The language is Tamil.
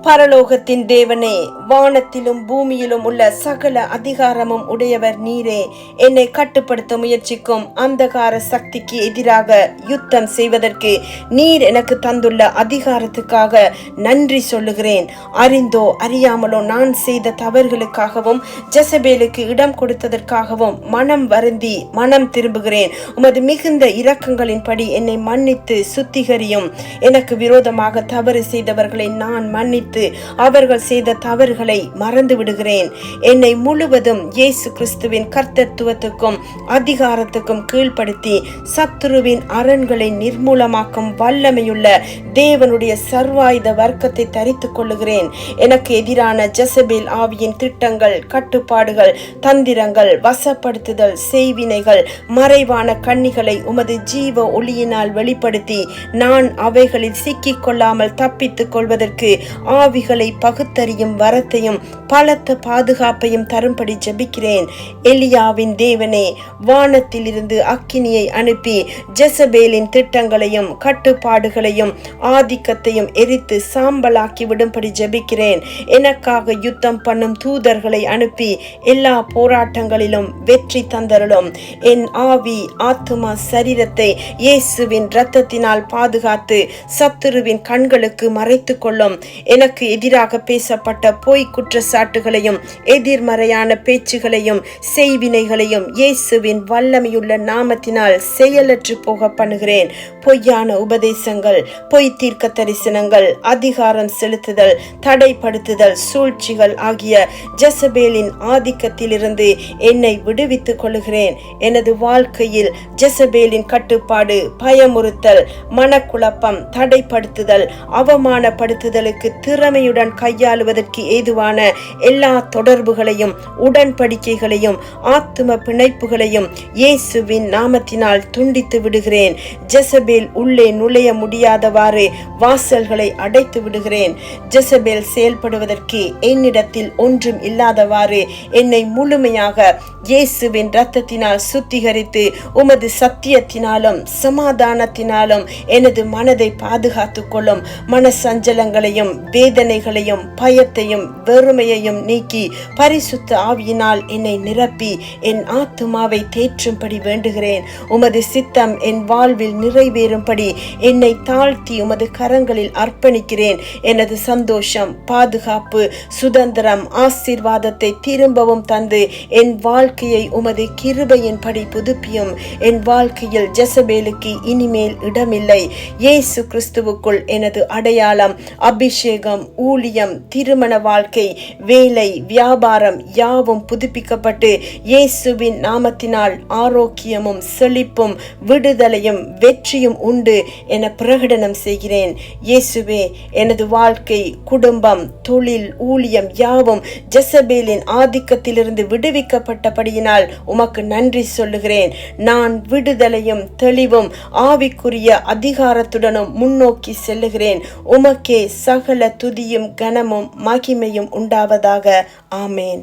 பரலோகத்தின் தேவனே, வானத்திலும் பூமியிலும் உள்ள சகல அதிகாரமும் உடையவர் நீரே. என்னை கட்டுப்படுத்த முயற்சிக்கும் அந்தகார சக்திக்கு எதிராக யுத்தம் செய்வதற்கு நீர் எனக்கு தந்துள்ள அதிகாரத்துக்காக நன்றி சொல்லுகிறேன். அறிந்தோ அறியாமலோ நான் செய்த தவறுகளுக்காகவும் ஜெசபேலுக்கு இடம் கொடுத்ததற்காகவும் மனம் வருந்தி மனம் திரும்புகிறேன். உமது மிகுந்த இரக்கங்களின்படி என்னை மன்னித்து சுத்திகரியும். எனக்கு விரோதமாக தவறு செய்தவர்களை நான் மன்னித்து அவர்கள் செய்த தவறுகளை மறந்து விடுகிறேன். என்னை முழுவதும் இயேசு கிறிஸ்துவின் கர்த்தத்துவத்துக்கும் அதிகாரத்துக்கும் கீழ்ப்படுத்தி சத்துருவின் அரண்களை நிர்மூலமாக்கும் வல்லமையுள்ள தேவனுடைய சர்வாயுத வர்க்கத்தை தரித்துக் கொள்ளுகிறேன். எனக்கு எதிரான ஜெசபேல் ஆவியின் திட்டங்கள், கட்டுப்பாடுகள், தந்திரங்கள், வசப்படுத்துதல், செய்வினைகள், மறைவான கண்ணிகளை உமது ஜீவ ஒளியினால் வெளிப்படுத்தி நான் அவைகளில் சிக்கிக் கொள்ளாமல் தப்பித்துக் கொள்வதற்கு ஆவிகளை பகுத்தறியும் வரத்தையும் பலத்த பாதுகாப்பையும் தரும்படி ஜெபிக்கிறேன். எலியாவின் தேவனே, வானத்தில் இருந்து அக்கினியை அனுப்பி ஜெசபேலின் திட்டங்களையும் கட்டுப்பாடுகளையும் ஆதிக்கத்தையும் எரித்து சாம்பலாக்கி விடும்படி ஜெபிக்கிறேன். எனக்காக யுத்தம் பண்ணும் தூதர்களை அனுப்பி எல்லா போராட்டங்களிலும் வெற்றி தந்தருளும். என் ஆவி, ஆத்துமா, சரீரத்தை இயேசுவின் இரத்தத்தினால் பாதுகாத்து சத்துருவின் கண்களுக்கு மறைத்து கொள்ளும். எனக்கு எதிராக பேசப்பட்ட பொய் குற்றச்சாட்டுகளையும் எதிர்மறையான பேச்சுகளையும் செய்வினைகளையும் இயேசுவின் வல்லமையுள்ள நாமத்தினால் செயலற்று போக பண்ணுகிறேன். பொய்யான உபதேசங்கள், பொய் தீர்க்க தரிசனங்கள், அதிகாரம் செலுத்துதல், தடைப்படுத்துதல், சூழ்ச்சிகள் ஆகிய ஜெசபேலின் ஆதிக்கத்திலிருந்து என்னை விடுவித்துக் கொள்கிறேன். எனது வாழ்க்கையில் ஜெசபேலின் கட்டுப்பாடு, பயமுறுத்தல், மனக்குழப்பம், தடைப்படுத்துதல், அவமானப்படுத்துதலுக்கு திறமையுடன் கையாளுவதற்கு ஏதுவான எல்லா தொடர்புகளையும் உடன்படிக்கைகளையும் ஆத்தும பிணைப்புகளையும் இயேசுவின் நாமத்தினால் துண்டித்து விடுகிறேன். ஜெசபேல் உள்ளே நுழைய முடியாதவாறு வாசல்களை அடைத்து விடுகிறேன். ஜெசபேல் செயல்படுவதற்கு என்னிடத்தில் ஒன்றும் இல்லாதவாறு என்னை முழுமையாக இயேசுவின் இரத்தத்தினால் சுத்திகரித்து உமது சத்தியத்தினாலும் சமாதானத்தினாலும் எனது மனதை பாதுகாத்துக் கொள்ளும். மனசஞ்சலங்களையும் வேதனைகளையும் பயத்தையும் வெறுமையையும் நீக்கி பரிசுத்த ஆவியினால் என்னை நிரப்பி என் ஆத்துமாவை தேற்றும்படி வேண்டுகிறேன். உமது சித்தம் என் வாழ்வில் நிறைவேறும்படி என்னை தாழ்த்தி உமது கரங்களில் அர்ப்பணிக்கிறேன். எனது சந்தோஷம், பாதுகாப்பு, சுதந்திரம், ஆசீர்வாதத்தை திரும்பவும் தந்து என் வாழ்க்கையை உமது கிருபையின்படி புதுப்பியும். என் வாழ்க்கையில் ஜெசபேலுக்கு இனிமேல் இடமில்லை. இயேசு கிறிஸ்துவுக்குள் எனது அடையாளம், அபிஷேகம், ஊழியம், திருமண வாழ்க்கை, வேலை, வியாபாரம் யாவும் புதுப்பிக்கப்பட்டு இயேசுவின் நாமத்தினால் ஆரோக்கியமும் செழிப்பும் விடுதலையும் வெற்றியும் உண்டு என பிரகடனம் செய்கிறேன். இயேசுவே, எனது வாழ்க்கை, குடும்பம், தொழில், ஊழியம் யாவும் ஜெசபேலின் ஆதிக்கத்திலிருந்து விடுவிக்கப்பட்டபடியினால் உமக்கு நன்றி சொல்லுகிறேன். நான் விடுதலையும் தெளிவும் ஆவிக்குரிய அதிகாரத்துடனும் முன்னோக்கி செல்லுகிறேன். உமக்கே சகல துதியும் கனமும் மகிமையும் உண்டாவதாக. ஆமேன்.